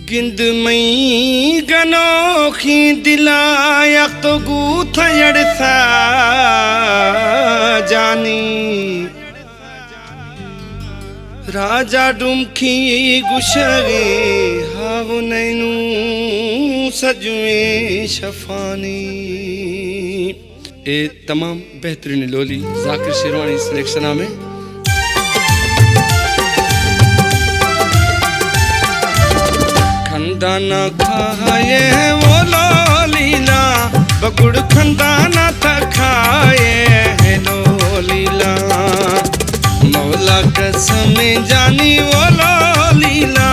गिंद मई गनोखी दिलाया तो गूथ यड़सा जानी राजा डुमखी गुशरे हाव नैनू सजुए शफानी। ए तमाम बेहतरीन लोली जाकिर शेरवानी सिलेक्शन में खंदाना खाए वो लोलीला बगुड़ खंदाना था खाए है लोलीला मौला कसम जानी वो लोलीला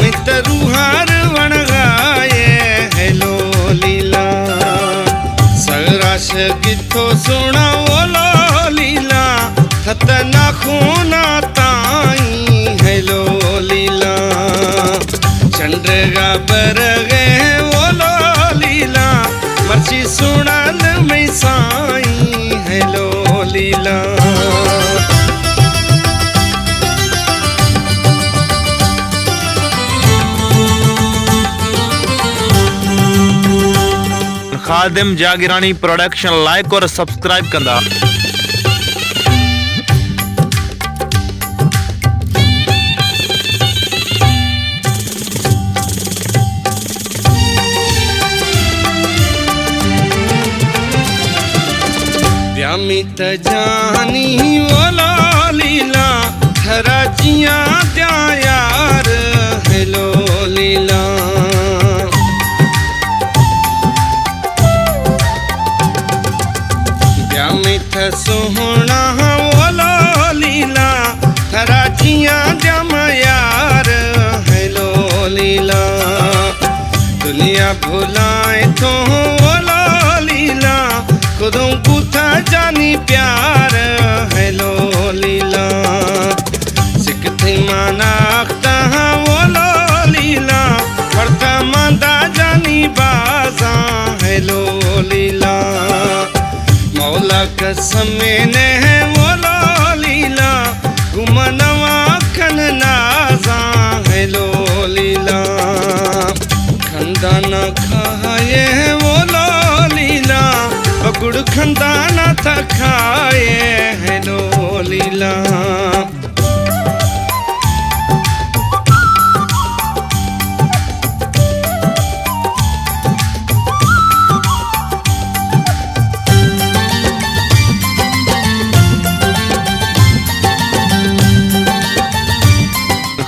मित्र हार वण गाए है लोलीला सराश किथो सुना वो लोलीला खतना खूना ताई है लोलीला चंद्रगा पर गए वो लोलीला मर्ची सुनाल में साई है लोलीला। खादिम जागिरानी प्रोडक्शन लाइक और सब्सक्राइब कंदा। मित जानी वो लोलीला हरा जिया त्या यार है लोलीला मित सोहना वो लोलीला हरा जिया जम यार है लोलीला दुनिया भुलाए तो वो लोलीला खुदों कुथा जानी प्यार है लोलीला सिकते मानाख्ता वो लोलीला पढ़ता मांदा जानी बाजा है लोलीला मौला कसम ने है वो लोलीला घुमनवा खन नाजा है लोलीला खंदाना खाए वो लोलीला गुड़ खंदाना था खाए है लोलीला।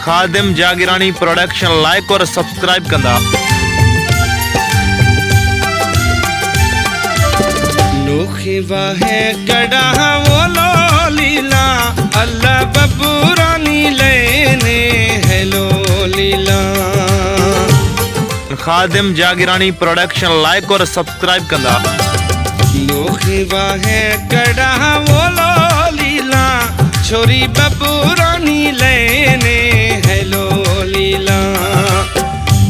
खादिम जागिरानी प्रोडक्शन लाइक और सब्सक्राइब कंदा। नोखी वाहे कड़ा वो लोलीला अल्लाह बबूरानी लेने है लोलीला। खादिम जागिरानी प्रोडक्शन लाइक और सब्सक्राइब कंदा। नोखी वाहे कड़ा वो लोलीला छोरी बबूरानी लेने है लोलीला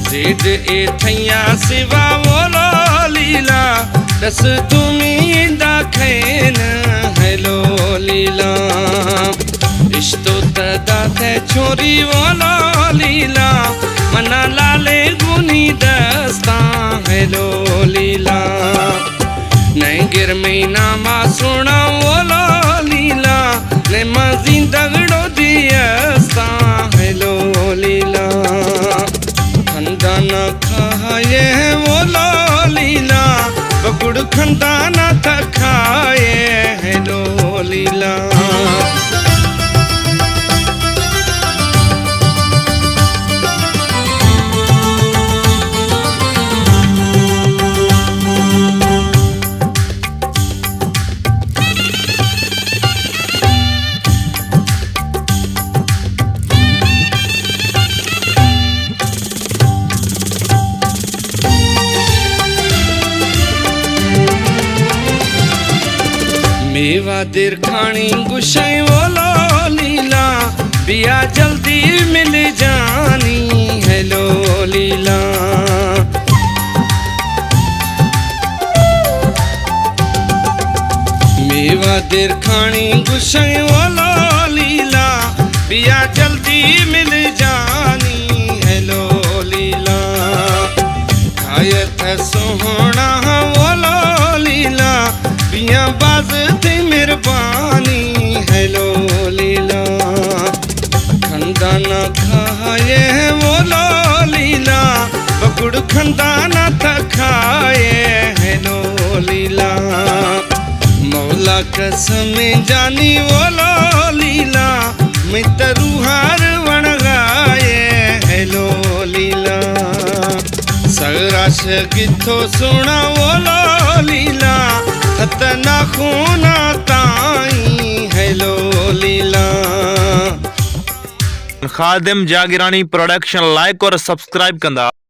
जिद ए थैया सिवा वो लोलीला दस तुम्हें दाखेन है लोलीला इश्तो तदा थे छोरी वो लोलीला मना लाले गुनी दस्ता है लोलीला नहीं गिर महीना मा सुना वो लोलीला ने मजी दगड़ो दियस्ता है लोलीला खंदाना खाए वो लोलीला बगुड़ खंदाना था खाए है लोलीला। मेवा देर खानी गुशाई वो लोलीला बिया जल्दी मिल जानी है लोलीला मेवा देर खानी गुशाई वो लोलीला बिया जल्दी मिल जानी है लोलीला बाज थी मेहरबानी हेलो लीला खंदाना खाए वो लो लीला बगुड़ खंदाना था खाए हेलो लीला मौला कसम जानी वो लो लीला मितरू हार वण गाए हेलो लीला सगराश किथो सुना वो लो लीला हतना खूना ताई हेलो लीला खादिम जागिरानी प्रोडक्शन लाइक और सब्सक्राइब कंदा।